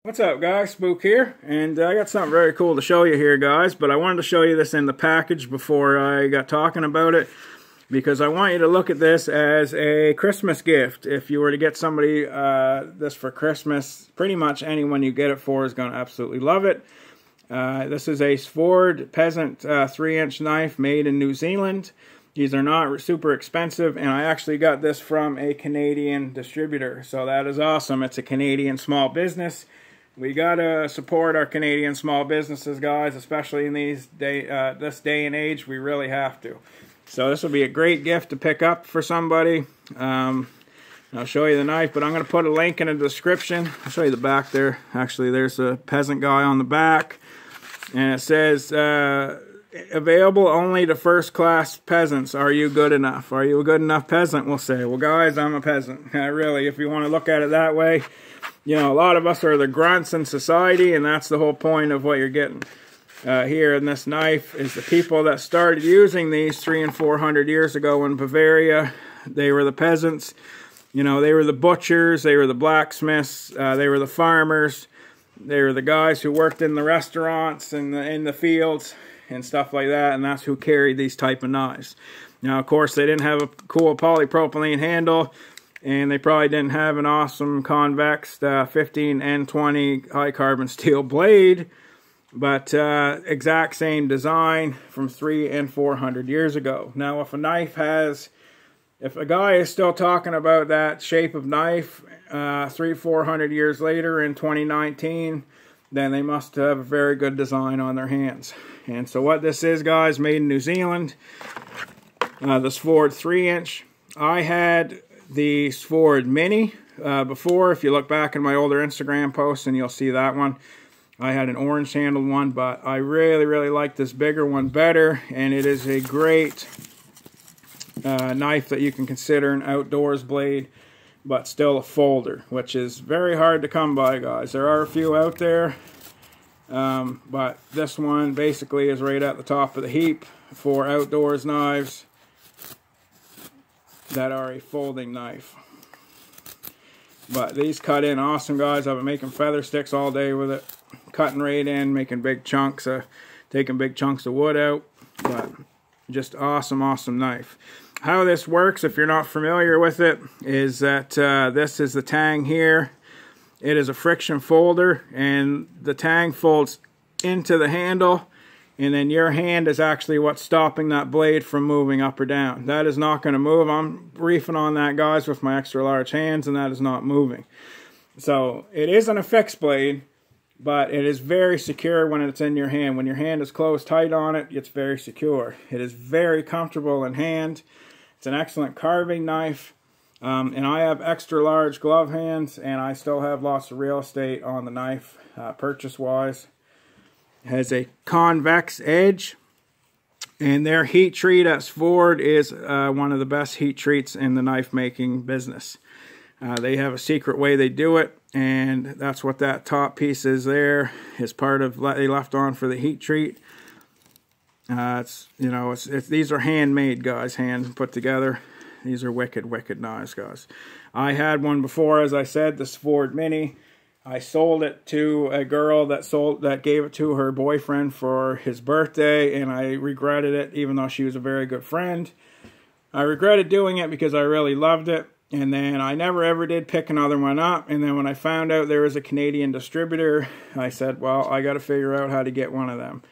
What's up, guys? Spook here, and I got something very cool to show you here, guys, but I wanted to show you this in the package before I got talking about it, because I want you to look at this as a Christmas gift. If you were to get somebody this for Christmas, pretty much anyone you get it for is going to absolutely love it. This is a Svord Peasant 3-inch knife made in New Zealand. These are not super expensive, and I actually got this from a Canadian distributor, so that is awesome. It's a Canadian small business. We gotta support our Canadian small businesses, guys, especially in this day and age. We really have to. So this will be a great gift to pick up for somebody. I'll show you the knife, but I'm going to put a link in the description. I'll show you the back there. Actually, there's a peasant guy on the back, and it says, available only to first-class peasants. Are you good enough? Are you a good enough peasant? We'll say, well, guys, I'm a peasant. Really, if you want to look at it that way. You know, a lot of us are the grunts in society, and that's the whole point of what you're getting here in this knife, is the people that started using these 300 and 400 years ago in Bavaria. They were the peasants. You know, they were the butchers, they were the blacksmiths, they were the farmers, they were the guys who worked in the restaurants and in the fields and stuff like that, and that's who carried these type of knives. Now, of course, they didn't have a cool polypropylene handle, and they probably didn't have an awesome convex 15 and 20 high carbon steel blade, but exact same design from 300 and 400 years ago. Now, if a guy is still talking about that shape of knife 300-400 years later in 2019, then they must have a very good design on their hands. And so what this is, guys, made in New Zealand, the Svord 3-inch. I had the Svord Mini before. If you look back in my older Instagram posts, and you'll see that one. I had an orange handled one, but I really like this bigger one better, and it is a great knife that you can consider an outdoors blade, but still a folder, which is very hard to come by, guys. There are a few out there, but this one basically is right at the top of the heap for outdoors knives that are a folding knife. But these cut in awesome, guys. I've been making feather sticks all day with it, cutting right in, making big chunks, taking big chunks of wood out. But just awesome knife. How this works, if you're not familiar with it, is that this is the tang here. It is a friction folder, and the tang folds into the handle, and then your hand is actually what's stopping that blade from moving up or down. That is not going to move. I'm reefing on that, guys, with my extra large hands, and that is not moving. So it isn't a fixed blade, but it is very secure when it's in your hand. When your hand is closed tight on it, it's very secure. It is very comfortable in hand. It's an excellent carving knife. And I have extra large glove hands, and I still have lots of real estate on the knife purchase-wise. It has a convex edge, and their heat treat at Svord is one of the best heat treats in the knife making business. They have a secret way they do it, and that's what that top piece is there, is part of they left on for the heat treat. These are handmade, guys, hand put together. These are wicked knives, guys. I had one before, as I said, the Svord Mini. I sold it to a girl that gave it to her boyfriend for his birthday, and I regretted it, even though she was a very good friend. I regretted doing it because I really loved it, and then I never ever did pick another one up. And then when I found out there was a Canadian distributor, I said, well, I got to figure out how to get one of them,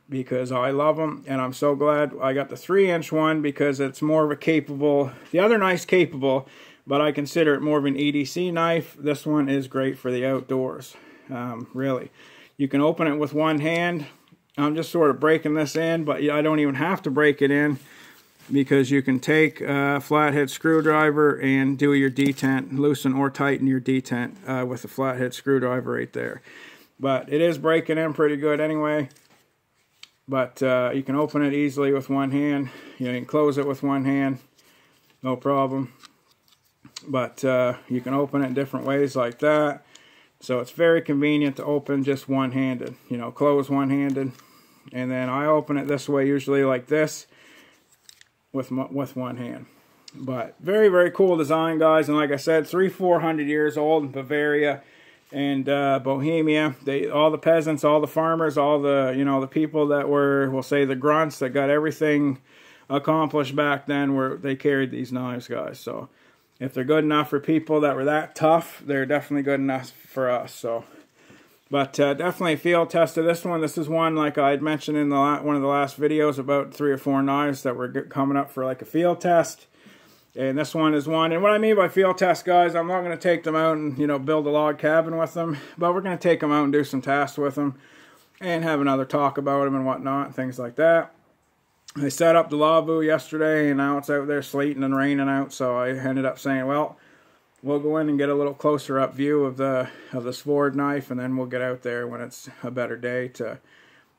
because I love them, and I'm so glad I got the 3-inch one, because it's more of a capable, the other knife's capable, but I consider it more of an EDC knife. This one is great for the outdoors, really. You can open it with one hand. I'm just sort of breaking this in, but I don't even have to break it in, because you can take a flathead screwdriver and do your detent, loosen or tighten your detent with a flathead screwdriver right there. But it is breaking in pretty good anyway. But you can open it easily with one hand. You can close it with one hand, no problem. But you can open it in different ways like that. So it's very convenient to open just one-handed. You know, close one-handed. And then I open it this way, usually like this, with one hand. But very cool design, guys. And like I said, 300-400 years old in Bavaria. and Bohemia. All the peasants, all the farmers, all the, you know, the people that were, we'll say the grunts that got everything accomplished back then, they carried these knives, guys. So if they're good enough for people that were that tough, they're definitely good enough for us. So, but definitely field tested this one. This is one, like I had mentioned in one of the last videos, about 3 or 4 knives that were coming up for like a field test. And this one is one. And what I mean by field test, guys, I'm not going to take them out and, you know, build a log cabin with them, but we're going to take them out and do some tests with them and have another talk about them and whatnot, things like that. I set up the lavabo yesterday, and now it's out there sleeting and raining out, so I ended up saying, well, we'll go in and get a little closer up view of the Svord knife, and then we'll get out there when it's a better day to,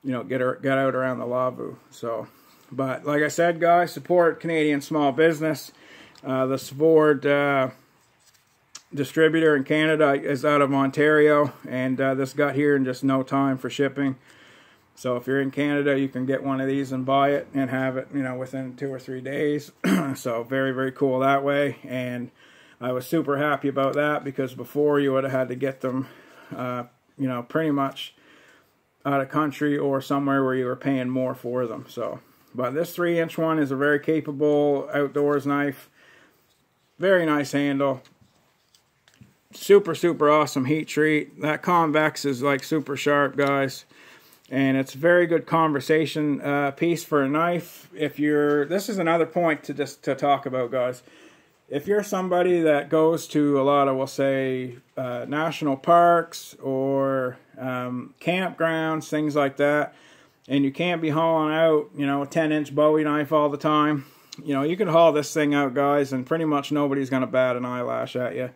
you know, get out around the lavabo. So, but like I said, guys, support Canadian small business. The Svord distributor in Canada is out of Ontario, and this got here in just no time for shipping. So if you're in Canada, you can get one of these and buy it and have it, you know, within 2 or 3 days. So very, very cool that way. And I was super happy about that, because before you would have had to get them, you know, pretty much out of country or somewhere where you were paying more for them. So, but this 3-inch one is a very capable outdoors knife. Very nice handle. Super, super awesome heat treat. That convex is like super sharp, guys. And it's a very good conversation piece for a knife. This is another point to talk about, guys. If you're somebody that goes to a lot of, we'll say, national parks or campgrounds, things like that, and you can't be hauling out, you know, a 10-inch Bowie knife all the time, you know, you can haul this thing out, guys, and pretty much nobody's going to bat an eyelash at you.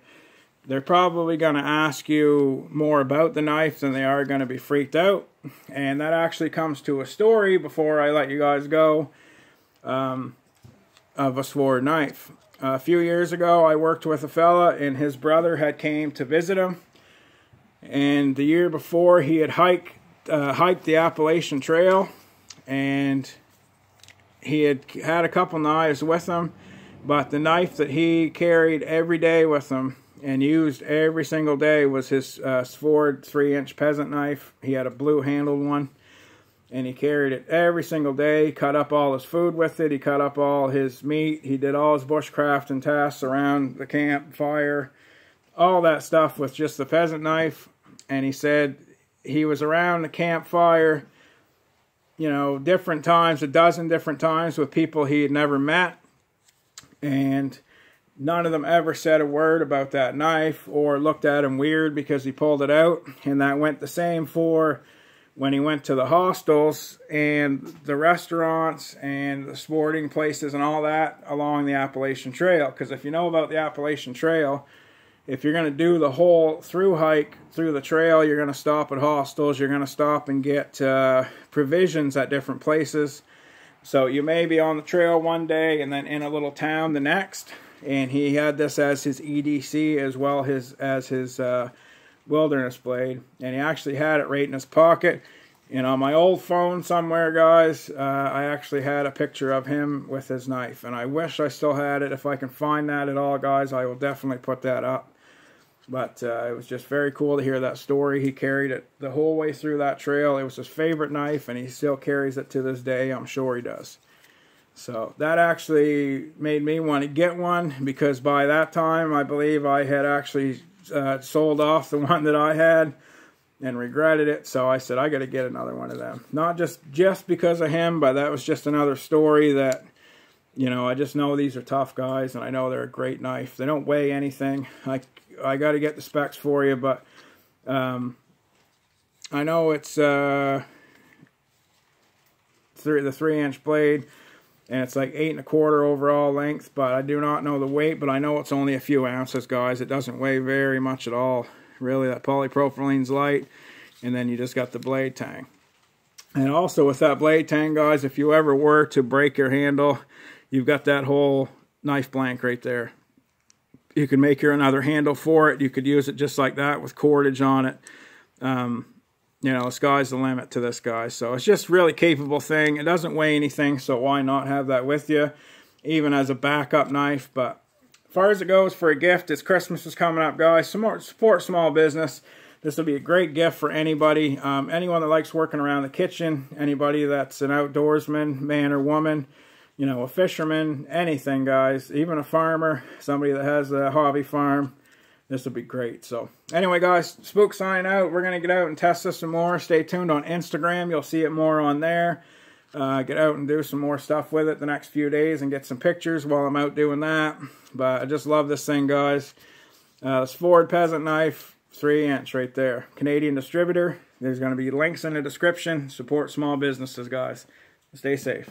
They're probably going to ask you more about the knife than they are going to be freaked out. And that actually comes to a story before I let you guys go of a Svord knife. A few years ago, I worked with a fella, and his brother had came to visit him. And the year before, he had hiked the Appalachian Trail, and he had a couple knives with him. But the knife that he carried every day with him and used every single day was his Svord 3-inch peasant knife. He had a blue handled one, and he carried it every single day. He cut up all his food with it. He cut up all his meat. He did all his bushcrafting tasks around the campfire, all that stuff with just the peasant knife. And he said he was around the campfire, you know, different times, a dozen different times, with people he had never met, and none of them ever said a word about that knife or looked at him weird because he pulled it out. And that went the same for when he went to the hostels and the restaurants and the sporting places and all that along the Appalachian Trail. Because if you know about the Appalachian Trail, if you're going to do the whole through hike through the trail, you're going to stop at hostels, you're going to stop and get provisions at different places. So you may be on the trail one day and then in a little town the next. And he had this as his EDC as well as his wilderness blade. And he actually had it right in his pocket. And on my old phone somewhere, guys, I actually had a picture of him with his knife. And I wish I still had it. If I can find that at all, guys, I will definitely put that up. But it was just very cool to hear that story. He carried it the whole way through that trail. It was his favorite knife, and he still carries it to this day. I'm sure he does. So that actually made me want to get one, because by that time, I believe I had actually sold off the one that I had and regretted it. So I said, I got to get another one of them. Not just because of him, but that was just another story that, you know, I just know these are tough guys, and I know they're a great knife. They don't weigh anything. I got to get the specs for you, but I know it's the 3-inch blade, and it's like 8 1/4 overall length, but I do not know the weight, but I know it's only a few ounces, guys. It doesn't weigh very much at all. Really, that polypropylene's light, and then you just got the blade tang. And also with that blade tang, guys, if you ever were to break your handle, you've got that whole knife blank right there. You can make your another handle for it. You could use it just like that with cordage on it. You know, the sky's the limit to this, guy. So it's just really capable thing. It doesn't weigh anything, so why not have that with you, even as a backup knife. But as far as it goes for a gift, it's Christmas is coming up, guys. Support small business. This will be a great gift for anybody, anyone that likes working around the kitchen, anybody that's an outdoorsman, man or woman, you know, a fisherman, anything, guys, even a farmer, somebody that has a hobby farm. This will be great. So anyway, guys, Spook signing out. We're going to get out and test this some more. Stay tuned on Instagram. You'll see it more on there. Get out and do some more stuff with it the next few days and get some pictures while I'm out doing that. But I just love this thing, guys. Svord Peasant knife, 3-inch right there. Canadian Distributor. There's going to be links in the description. Support small businesses, guys. Stay safe.